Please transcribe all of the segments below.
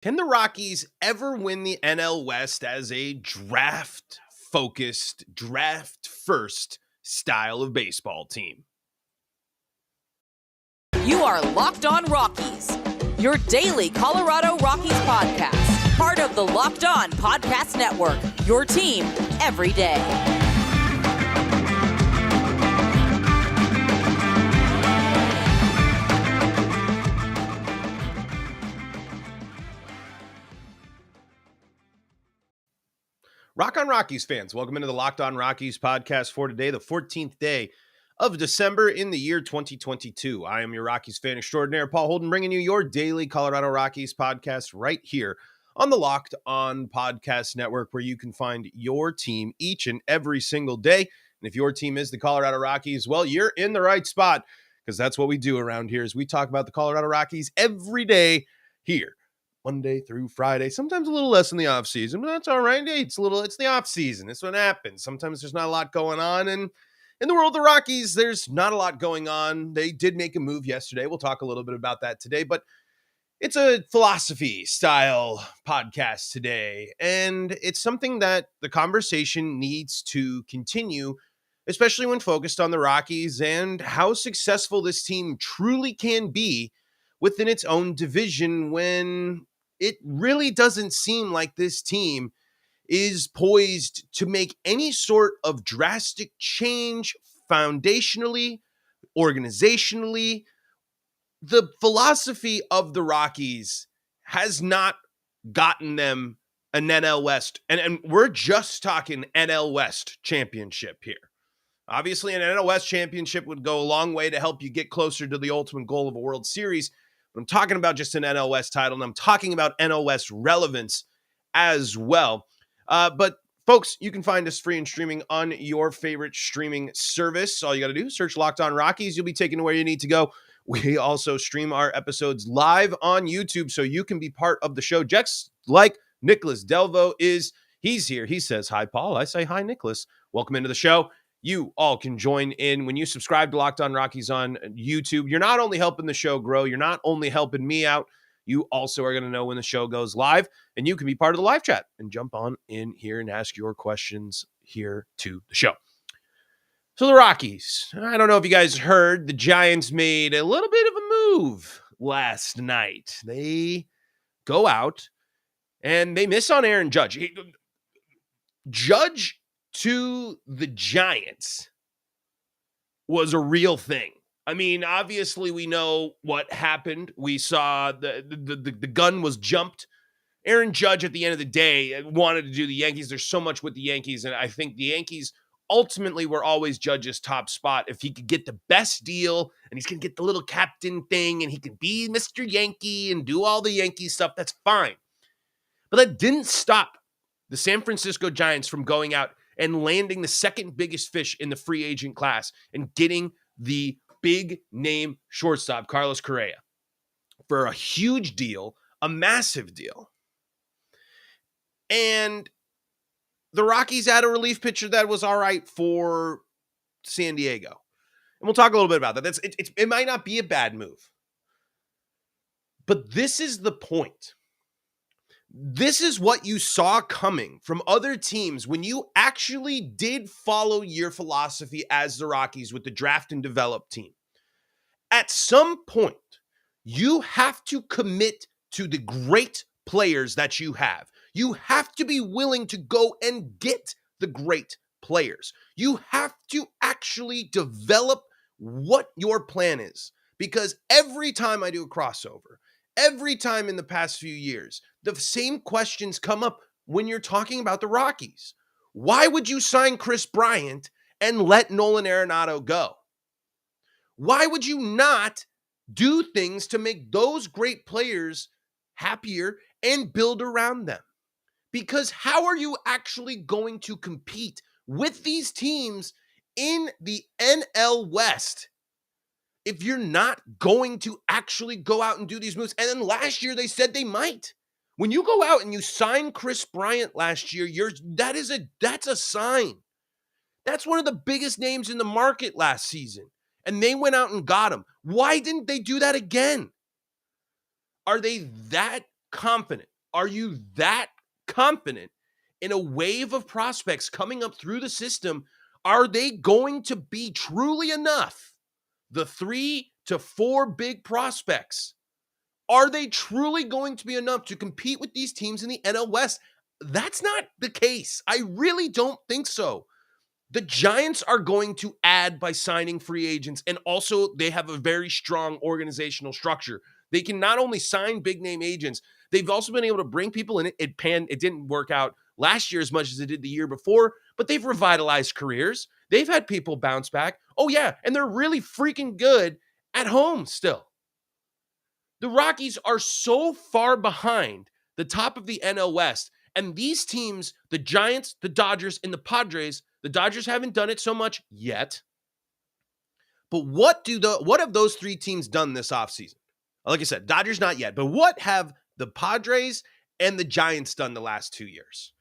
Can the Rockies ever win the NL West as a draft-focused, draft-first style of baseball team? You are Locked On Rockies, your daily Colorado Rockies podcast. Part of the Locked On Podcast Network, your team every day. Rock on Rockies fans, welcome into the Locked On Rockies podcast for today, the 14th day of December in the year 2022. I am your Rockies fan extraordinaire, Paul Holden, bringing you your daily Colorado Rockies podcast right here on the Locked On Podcast Network, where you can find your team each and every single day. And if your team is the Colorado Rockies, well, you're in the right spot, because that's what we do around here is we talk about the Colorado Rockies every day here. Monday through Friday, sometimes a little less in the off season, but that's all right. Hey, it's the off season. It's what happens. Sometimes there's not a lot going on. And in the world of the Rockies, there's not a lot going on. They did make a move yesterday. We'll talk a little bit about that today, but it's a philosophy style podcast today. And it's something that the conversation needs to continue, especially when focused on the Rockies and how successful this team truly can be within its own division, when it really doesn't seem like this team is poised to make any sort of drastic change foundationally, organizationally. The philosophy of the Rockies has not gotten them an NL West, and we're just talking NL West championship here. Obviously, an NL West championship would go a long way to help you get closer to the ultimate goal of a World Series. But I'm talking about just an NL West title, and I'm talking about NL West relevance as well. But folks, you can find us free and streaming on your favorite streaming service. All you got to do is search Locked On Rockies. You'll be taken to where you need to go. We also stream our episodes live on YouTube, so you can be part of the show, just like Nicholas Delvo is. He's here. He says, hi, Paul. I say, hi, Nicholas. Welcome into the show. You all can join in when you subscribe to Locked On Rockies on YouTube. You're not only helping the show grow, you're not only helping me out, you also are going to know when the show goes live, and you can be part of the live chat and jump on in here and ask your questions here to the show. So the Rockies, I don't know if you guys heard, the Giants made a little bit of a move last night. They go out and they miss on Aaron Judge. Judge to the Giants was a real thing. I mean, obviously we know what happened. We saw the gun was jumped. Aaron Judge at the end of the day wanted to do the Yankees. There's so much with the Yankees, and I think the Yankees ultimately were always Judge's top spot. If he could get the best deal and he's going to get the little captain thing and he can be Mr. Yankee and do all the Yankee stuff, that's fine. But that didn't stop the San Francisco Giants from going out and landing the second biggest fish in the free agent class and getting the big name shortstop, Carlos Correa, for a huge deal, a massive deal. And the Rockies had a relief pitcher that was all right for San Diego. And we'll talk a little bit about that. It might not be a bad move. But this is the point. This is what you saw coming from other teams when you actually did follow your philosophy as the Rockies with the draft and develop team. At some point, you have to commit to the great players that you have. You have to be willing to go and get the great players. You have to actually develop what your plan is. Because every time I do a crossover, every time in the past few years, the same questions come up when you're talking about the Rockies. Why would you sign Kris Bryant and let Nolan Arenado go? Why would you not do things to make those great players happier and build around them? Because how are you actually going to compete with these teams in the NL West if you're not going to actually go out and do these moves? And then last year they said they might. When you go out and you sign Kris Bryant last year, that's a sign. That's one of the biggest names in the market last season. And they went out and got him. Why didn't they do that again? Are they that confident Are you that confident in a wave of prospects coming up through the system? Are they going to be truly enough? The 3 to 4 big prospects, are they truly going to be enough to compete with these teams in the NL West? That's not the case. I really don't think so. The Giants are going to add by signing free agents, and also they have a very strong organizational structure. They can not only sign big name agents, they've also been able to bring people in. It didn't work out last year as much as it did the year before, but they've revitalized careers. They've had people bounce back. Oh yeah, and they're really freaking good at home still. The Rockies are so far behind the top of the NL West. And these teams, the Giants, the Dodgers, and the Padres, the Dodgers haven't done it so much yet. But what have those 3 teams done this offseason? Like I said, Dodgers not yet. But what have the Padres and the Giants done the last 2 years?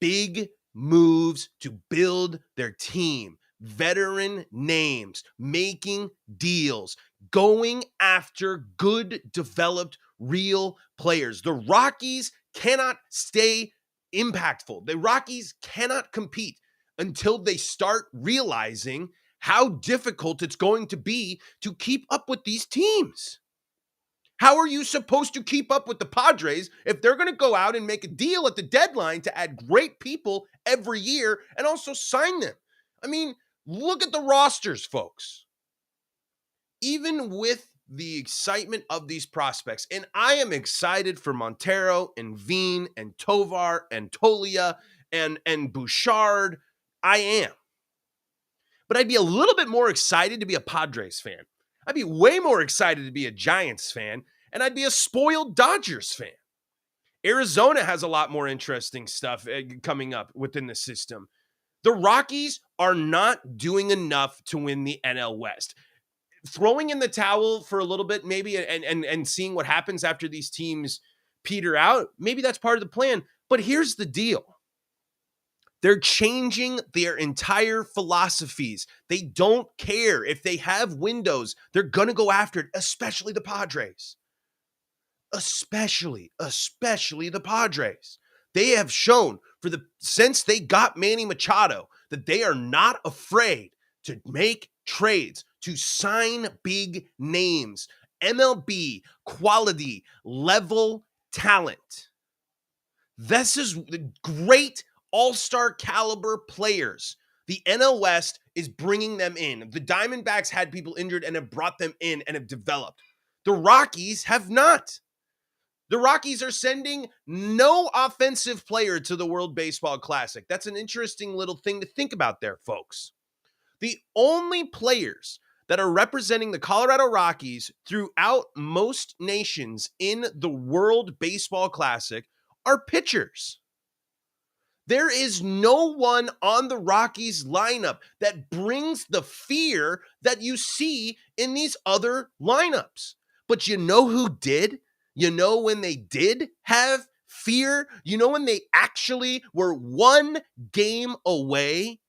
Big moves to build their team. Veteran names, making deals, going after good, developed, real players. The Rockies cannot stay impactful. The Rockies cannot compete until they start realizing how difficult it's going to be to keep up with these teams. How are you supposed to keep up with the Padres if they're going to go out and make a deal at the deadline to add great people every year and also sign them? I mean, look at the rosters, folks. Even with the excitement of these prospects, and I am excited for Montero and Veen and Tovar and Tolia and Bouchard. I am. But I'd be a little bit more excited to be a Padres fan. I'd be way more excited to be a Giants fan, and I'd be a spoiled Dodgers fan. Arizona has a lot more interesting stuff coming up within the system. The Rockies are not doing enough to win the NL West. Throwing in the towel for a little bit, maybe, and seeing what happens after these teams peter out, maybe that's part of the plan. But here's the deal. They're changing their entire philosophies. They don't care if they have windows. They're going to go after it, especially the Padres. Especially the Padres. They have shown since they got Manny Machado that they are not afraid to make trades, to sign big names, MLB quality level talent. This is the great all-star caliber players. The NL West is bringing them in. The Diamondbacks had people injured and have brought them in and have developed. The Rockies have not. The Rockies are sending no offensive player to the World Baseball Classic. That's an interesting little thing to think about there, folks. The only players that are representing the Colorado Rockies throughout most nations in the World Baseball Classic are pitchers. There is no one on the Rockies lineup that brings the fear that you see in these other lineups. But you know who did? You know when they did have fear? You know when they actually were one game away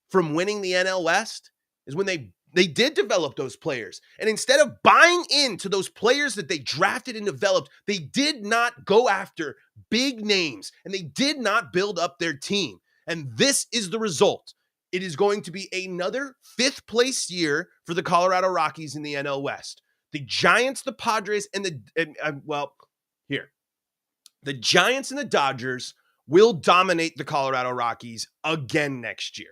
from winning the NL West? Is when they did develop those players. And instead of buying into those players that they drafted and developed, they did not go after big names and they did not build up their team. And this is the result. It is going to be another 5th place year for the Colorado Rockies in the NL West. The Giants, the Padres, and the Giants and the Dodgers will dominate the Colorado Rockies again next year.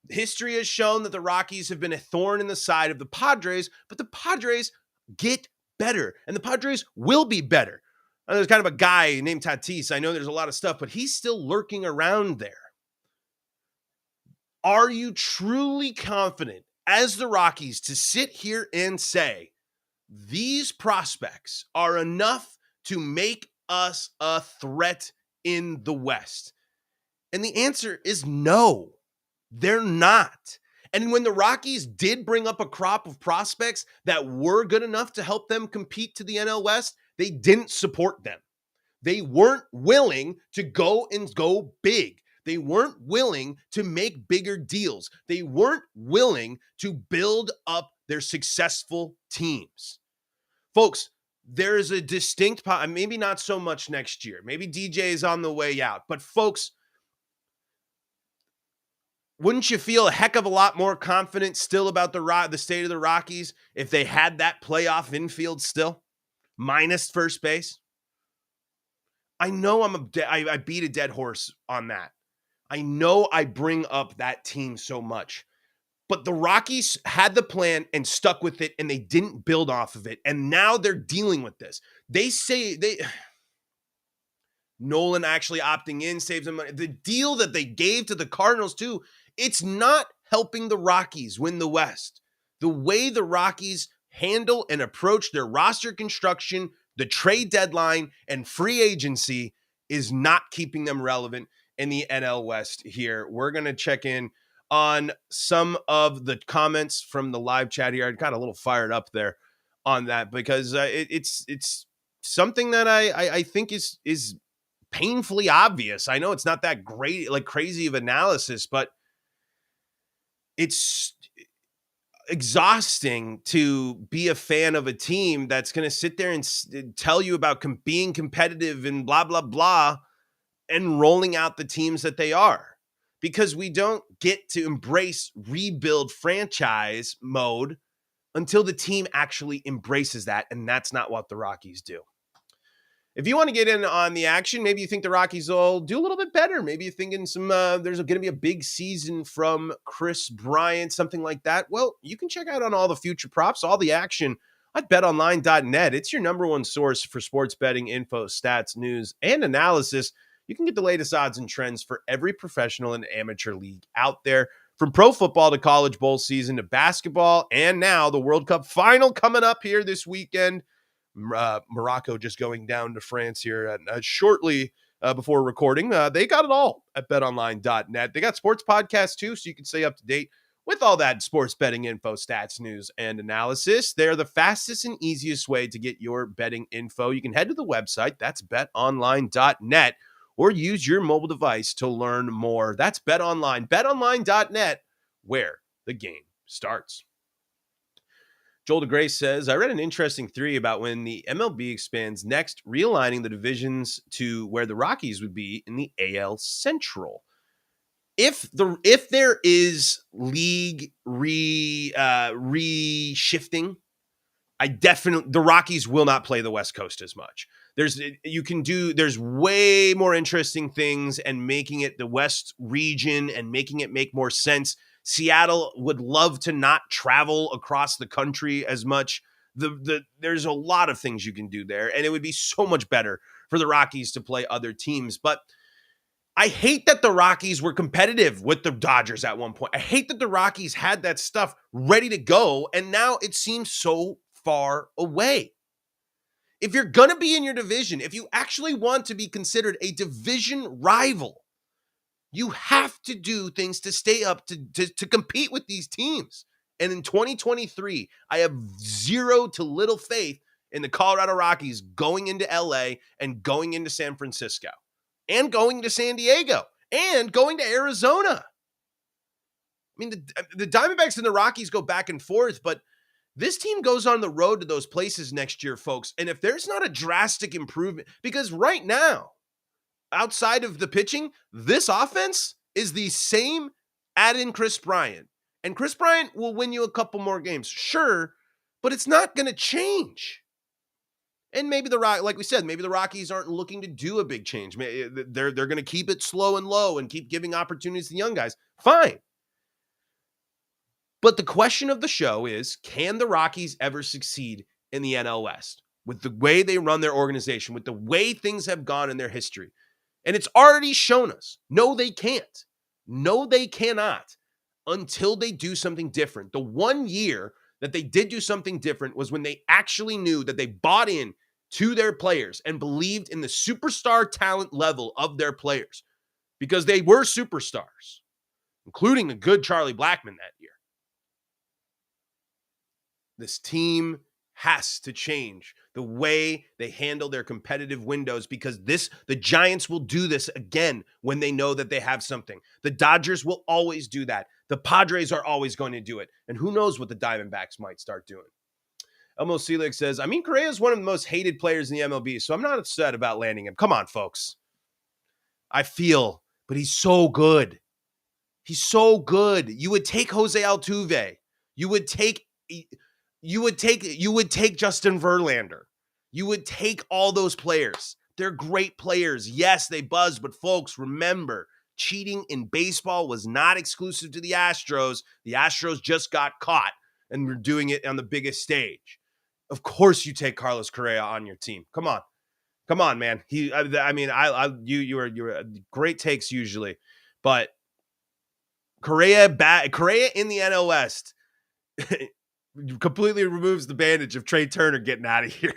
History has shown that the Rockies have been a thorn in the side of the Padres, but the Padres get better, and the Padres will be better. There's kind of a guy named Tatis. I know there's a lot of stuff, but he's still lurking around there. Are you truly confident as the Rockies to sit here and say, these prospects are enough to make us a threat in the West? And the answer is no. They're not. And when the Rockies did bring up a crop of prospects that were good enough to help them compete to the NL West, they didn't support them. They weren't willing to go big. They weren't willing to make bigger deals. They weren't willing to build up their successful teams. Folks, there is a distinct, maybe not so much next year. Maybe DJ is on the way out. But folks, wouldn't you feel a heck of a lot more confident still about the state of the Rockies if they had that playoff infield still, minus first base? I know I beat a dead horse on that. I know I bring up that team so much. But the Rockies had the plan and stuck with it, and they didn't build off of it. And now they're dealing with this. They say Nolan actually opting in saves them money. The deal that they gave to the Cardinals, too, it's not helping the Rockies win the West. The way the Rockies handle and approach their roster construction, the trade deadline, and free agency is not keeping them relevant in the NL West here. We're going to check in on some of the comments from the live chat here. I got a little fired up there on that because it's something that I think is painfully obvious. I know it's not that great, like crazy of analysis, but it's exhausting to be a fan of a team that's going to sit there and tell you about being competitive and blah, blah, blah, and rolling out the teams that they are. Because we don't get to embrace rebuild franchise mode until the team actually embraces that, and that's not what the Rockies do. If you want to get in on the action, maybe you think the Rockies will do a little bit better. Maybe you're thinking there's going to be a big season from Kris Bryant, something like that. Well, you can check out on all the future props, all the action at betonline.net. It's your number one source for sports betting info, stats, news, and analysis. You can get the latest odds and trends for every professional and amateur league out there, from pro football to college bowl season to basketball, and now the World Cup final coming up here this weekend. Morocco just going down to France here shortly before recording. They got it all at betonline.net. They got sports podcasts too, so you can stay up to date with all that sports betting info, stats, news, and analysis. They're the fastest and easiest way to get your betting info. You can head to the website. That's betonline.net. Or use your mobile device to learn more. That's BetOnline, betonline.net, where the game starts. Joel DeGrace says, I read an interesting theory about when the MLB expands next, realigning the divisions to where the Rockies would be in the AL Central. If there is league reshifting, the Rockies will not play the West Coast as much. There's way more interesting things and making it the West region and making it make more sense. Seattle would love to not travel across the country as much. There's a lot of things you can do there, and it would be so much better for the Rockies to play other teams. But I hate that the Rockies were competitive with the Dodgers at one point. I hate that the Rockies had that stuff ready to go, and now it seems so far away. If you're going to be in your division, if you actually want to be considered a division rival, you have to do things to stay up to compete with these teams. And in 2023, I have zero to little faith in the Colorado Rockies going into LA and going into San Francisco and going to San Diego and going to Arizona. I mean, the Diamondbacks and the Rockies go back and forth, but this team goes on the road to those places next year, folks. And if there's not a drastic improvement, because right now, outside of the pitching, this offense is the same. Add in Kris Bryant. And Kris Bryant will win you a couple more games, sure, but it's not going to change. And maybe like we said, maybe the Rockies aren't looking to do a big change. They're going to keep it slow and low and keep giving opportunities to young guys. Fine. But the question of the show is, can the Rockies ever succeed in the NL West with the way they run their organization, with the way things have gone in their history? And it's already shown us, no, they can't. No, they cannot until they do something different. The one year that they did do something different was when they actually knew that they bought in to their players and believed in the superstar talent level of their players, because they were superstars, including a good Charlie Blackmon that year. This team has to change the way they handle their competitive windows, because the Giants will do this again when they know that they have something. The Dodgers will always do that. The Padres are always going to do it. And who knows what the Diamondbacks might start doing. Elmo Selig says, I mean, Correa is one of the most hated players in the MLB, so I'm not upset about landing him. Come on, folks. But he's so good. He's so good. You would take Jose Altuve. You would take Justin Verlander. You would take all those players. They're great players. Yes, they buzz, but folks, remember, cheating in baseball was not exclusive to the Astros. The Astros just got caught, and we're doing it on the biggest stage. Of course, you take Carlos Correa on your team. Come on, man. You were great takes usually, but Correa in the NL West completely removes the bandage of Trey Turner getting out of here.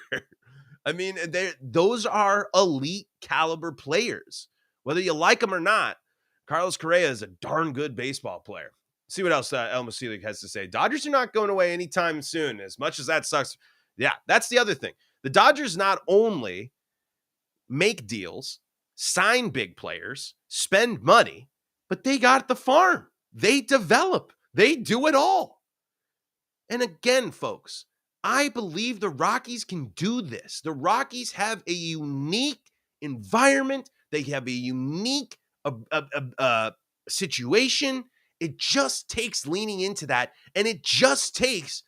I mean, those are elite caliber players. Whether you like them or not, Carlos Correa is a darn good baseball player. See what else Elmo Selig has to say. Dodgers are not going away anytime soon, as much as that sucks. Yeah, that's the other thing. The Dodgers not only make deals, sign big players, spend money, but they got the farm. They develop. They do it all. And again, folks, I believe the Rockies can do this. The Rockies have a unique environment. They have a unique situation. It just takes leaning into that, and it just takes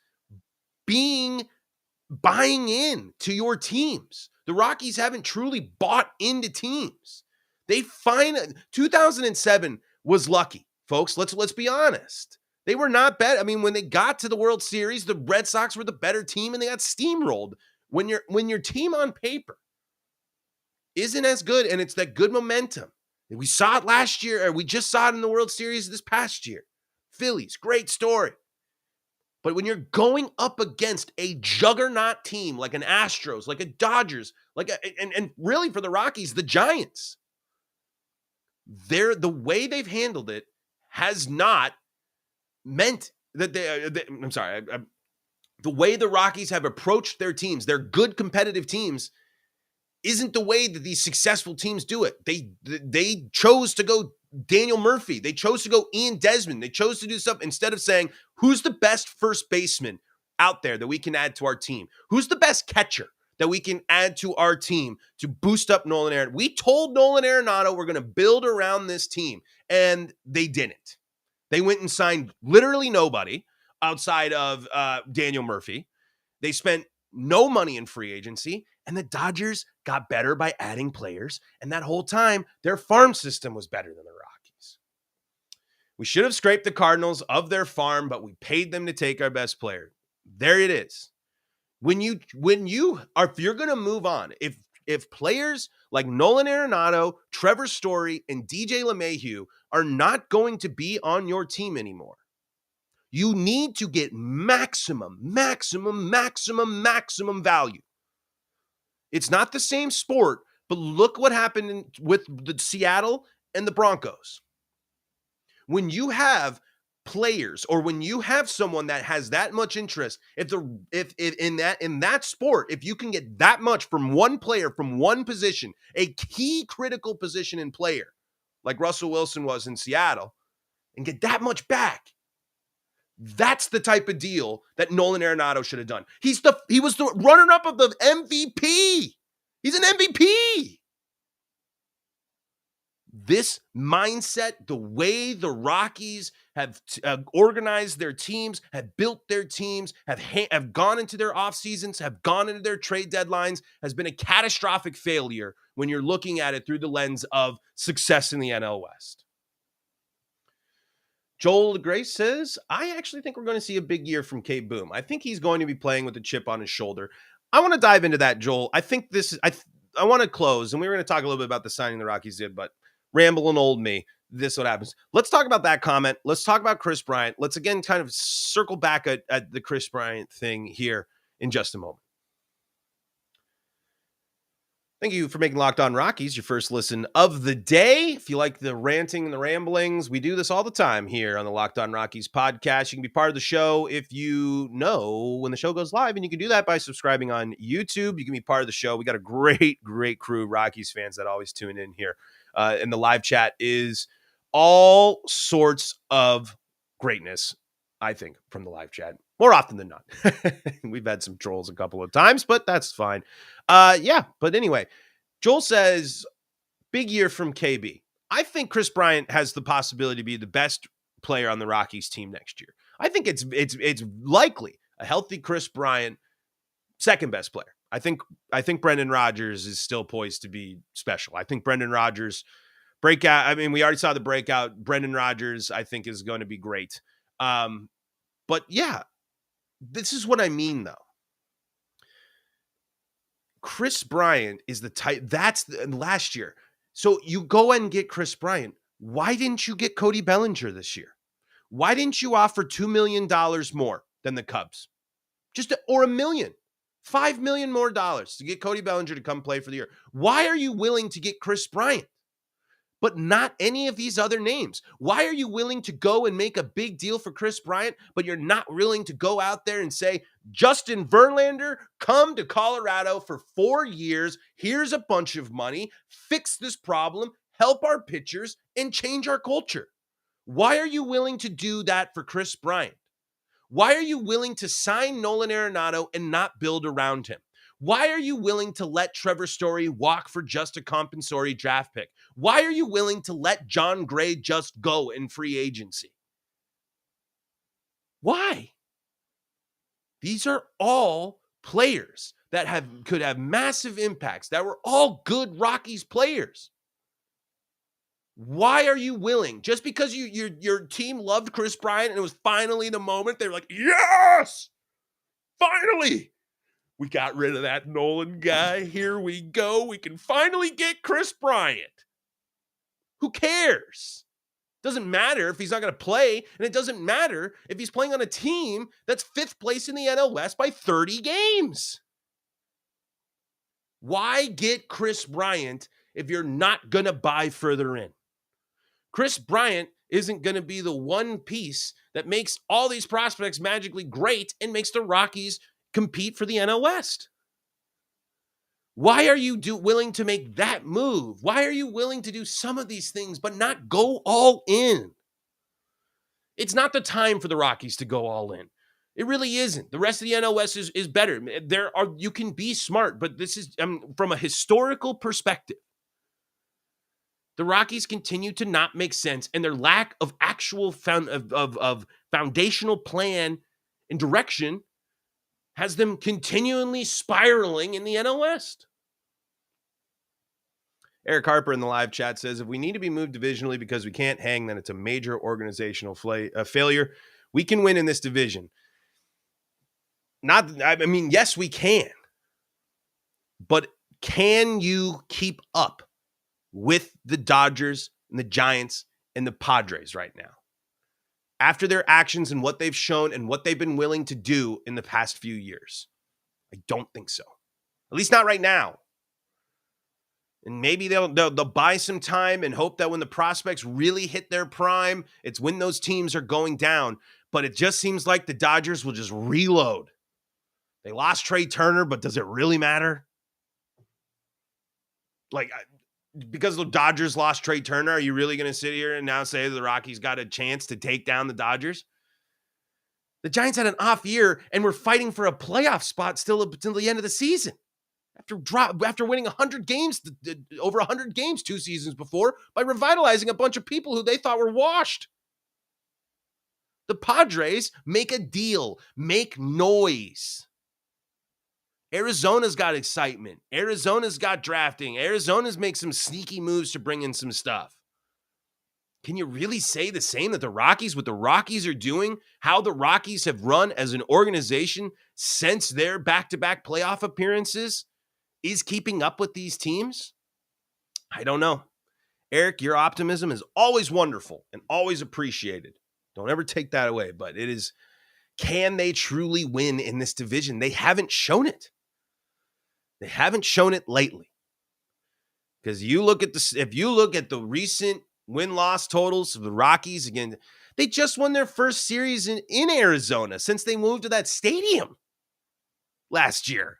buying in to your teams. The Rockies haven't truly bought into teams. 2007 was lucky, folks. Let's be honest. They were not bad. I mean, when they got to the World Series, the Red Sox were the better team, and they got steamrolled. When your team on paper isn't as good, and it's that good momentum. We saw it last year, or we just saw it in the World Series this past year. Phillies, great story. But when you're going up against a juggernaut team like an Astros, like a Dodgers, and really for the Rockies, the Giants, the way they've handled it has not meant that the way the Rockies have approached their teams, their good competitive teams, isn't the way that these successful teams do it. They chose to go Daniel Murphy. They chose to go Ian Desmond. They chose to do stuff instead of saying, who's the best first baseman out there that we can add to our team? Who's the best catcher that we can add to our team to boost up Nolan Arenado? We told Nolan Arenado we're going to build around this team, and they didn't. They went and signed literally nobody outside of Daniel Murphy. They spent no money in free agency, and the Dodgers got better by adding players, and that whole time, their farm system was better than the Rockies. We should have scraped the Cardinals of their farm, but we paid them to take our best player. There it is. If you're going to move on, if players like Nolan Arenado, Trevor Story, and DJ LeMahieu are not going to be on your team anymore, you need to get maximum value. It's not the same sport, but look what happened with the Seattle and the Broncos. When you have players, or when you have someone that has that much interest, if in that sport, if you can get that much from one player, from one position, a key critical position in player, like Russell Wilson was in Seattle, and get that much back, that's the type of deal that Nolan Arenado should have done. He was the runner-up of the MVP. He's an MVP. This mindset, the way the Rockies have organized their teams, have built their teams, have gone into their off seasons, have gone into their trade deadlines, has been a catastrophic failure when you're looking at it through the lens of success in the NL West. Joel Grace says, I actually think we're going to see a big year from Kate Boom. I think he's going to be playing with a chip on his shoulder. I want to dive into that, Joel. I think I want to close, and we were going to talk a little bit about the signing the Rockies did, but rambling old me, this is what happens. Let's talk about that comment. Let's talk about Kris Bryant. Let's again kind of circle back at the Kris Bryant thing here in just a moment. Thank you for making Locked On Rockies your first listen of the day. If you like the ranting and the ramblings, we do this all the time here on the Locked On Rockies podcast. You can be part of the show if you know when the show goes live, and you can do that by subscribing on YouTube. You can be part of the show. We got a great crew, Rockies fans that always tune in here. And the live chat is all sorts of greatness, I think, from the live chat. more often than not. We've had some trolls a couple of times, but that's fine. But anyway, Joel says, big year from KB. I think Kris Bryant has the possibility to be the best player on the Rockies team next year. I think it's likely a healthy Kris Bryant, second best player. I think Brendan Rodgers is still poised to be special. I think Brendan Rodgers breakout. I mean, we already saw the breakout. Brendan Rodgers, I think, is going to be great. But yeah, this is what I mean, though. Kris Bryant is the type. That's last year. So you go and get Kris Bryant. Why didn't you get Cody Bellinger this year? Why didn't you offer $2 million more than the Cubs? Or $1 million, $5 million more dollars to get Cody Bellinger to come play for the year. Why are you willing to get Kris Bryant, but not any of these other names? Why are you willing to go and make a big deal for Kris Bryant, but you're not willing to go out there and say, Justin Verlander, come to Colorado for 4 years. Here's a bunch of money. Fix this problem, help our pitchers, and change our culture. Why are you willing to do that for Kris Bryant? Why are you willing to sign Nolan Arenado and not build around him? Why are you willing to let Trevor Story walk for just a compensatory draft pick? Why are you willing to let John Gray just go in free agency? Why? These are all players that could have massive impacts, that were all good Rockies players. Why are you willing? Just because your team loved Kris Bryant and it was finally the moment, they were like, yes, finally, we got rid of that Nolan guy. Here we go. We can finally get Kris Bryant. Who cares? Doesn't matter if he's not going to play, and it doesn't matter if he's playing on a team that's 5th place in the NL West by 30 games. Why get Kris Bryant if you're not going to buy further in? Kris Bryant isn't going to be the one piece that makes all these prospects magically great and makes the Rockies compete for the NL West. Why are you willing to make that move? Why are you willing to do some of these things but not go all in? It's not the time for the Rockies to go all in. It really isn't. The rest of the NL West is better. You can be smart, but this is from a historical perspective. The Rockies continue to not make sense, and their lack of actual foundational plan and direction has them continually spiraling in the NL West. Eric Harper in the live chat says, if we need to be moved divisionally because we can't hang, then it's a major organizational failure. We can win in this division. Yes, we can. But can you keep up with the Dodgers and the Giants and the Padres right now, after their actions and what they've shown and what they've been willing to do in the past few years? I don't think so. At least not right now. And maybe they'll buy some time and hope that when the prospects really hit their prime, it's when those teams are going down. But it just seems like the Dodgers will just reload. They lost Trey Turner, but does it really matter? Because the Dodgers lost Trey Turner, are you really going to sit here and now say the Rockies got a chance to take down the Dodgers? The Giants had an off year and were fighting for a playoff spot still until the end of the season. After winning 100 games, over 100 games 2 seasons before, by revitalizing a bunch of people who they thought were washed. The Padres make a deal, make noise. Arizona's got excitement. Arizona's got drafting. Arizona's make some sneaky moves to bring in some stuff. Can you really say the same that the Rockies are doing, how the Rockies have run as an organization since their back-to-back playoff appearances is keeping up with these teams? I don't know. Eric, your optimism is always wonderful and always appreciated. Don't ever take that away, but it is, can they truly win in this division? They haven't shown it. They haven't shown it lately. Because if you look at the recent win-loss totals of the Rockies, again, they just won their first series in Arizona since they moved to that stadium last year.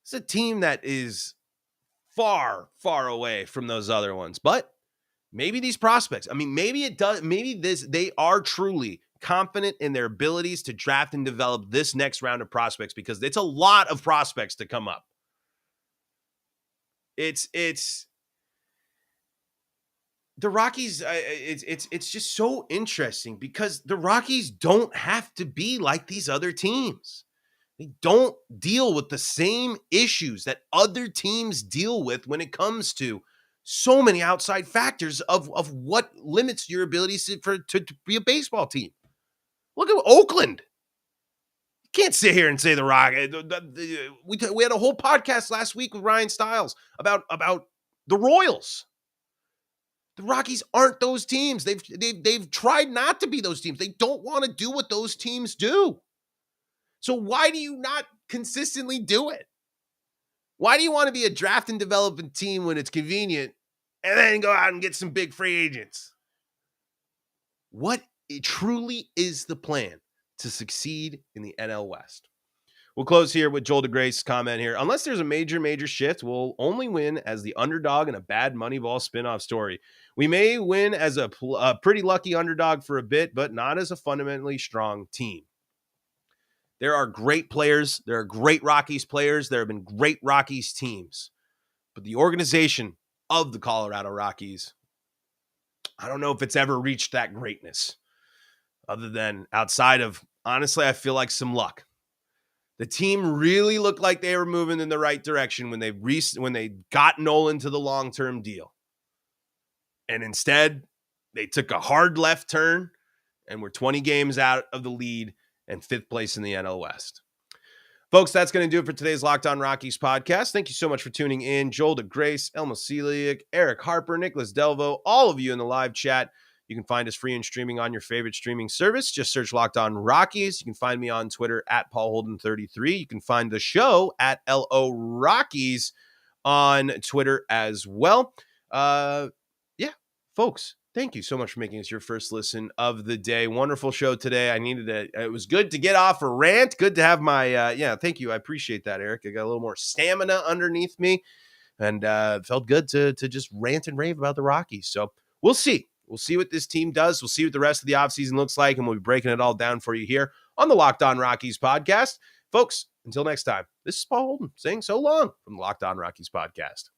It's a team that is far, far away from those other ones. But maybe these prospects, maybe it does, they are truly confident in their abilities to draft and develop this next round of prospects because it's a lot of prospects to come up. It's the Rockies. It's just so interesting because the Rockies don't have to be like these other teams. They don't deal with the same issues that other teams deal with when it comes to so many outside factors of what limits your abilities to be a baseball team. Look at Oakland. You can't sit here and say the Rockies. We had a whole podcast last week with Ryan Stiles about the Royals. The Rockies aren't those teams. They've tried not to be those teams. They don't want to do what those teams do. So why do you not consistently do it? Why do you want to be a draft and development team when it's convenient and then go out and get some big free agents? What truly is the plan to succeed in the NL West? We'll close here with Joel DeGrace's comment here. Unless there's a major shift, we'll only win as the underdog in a bad Moneyball spinoff story. We may win as a pretty lucky underdog for a bit, but not as a fundamentally strong team. There are great players. There are great Rockies players. There have been great Rockies teams. But the organization of the Colorado Rockies, I don't know if it's ever reached that greatness. Other than outside of, honestly, I feel like some luck. The team really looked like they were moving in the right direction when they got Nolan to the long-term deal. And instead, they took a hard left turn and were 20 games out of the lead and 5th place in the NL West. Folks, that's going to do it for today's Locked On Rockies podcast. Thank you so much for tuning in. Joel DeGrace, Elmo Celiac, Eric Harper, Nicholas Delvo, all of you in the live chat. You can find us free and streaming on your favorite streaming service. Just search Locked On Rockies. You can find me on Twitter at PaulHolden33. You can find the show at LO Rockies on Twitter as well. Folks, thank you so much for making this your first listen of the day. Wonderful show today. It was good to get off a rant. Good to have my, thank you. I appreciate that, Eric. I got a little more stamina underneath me and felt good to just rant and rave about the Rockies. So we'll see. We'll see what this team does. We'll see what the rest of the offseason looks like, and we'll be breaking it all down for you here on the Locked On Rockies podcast. Folks, until next time, this is Paul Holden saying so long from the Locked On Rockies podcast.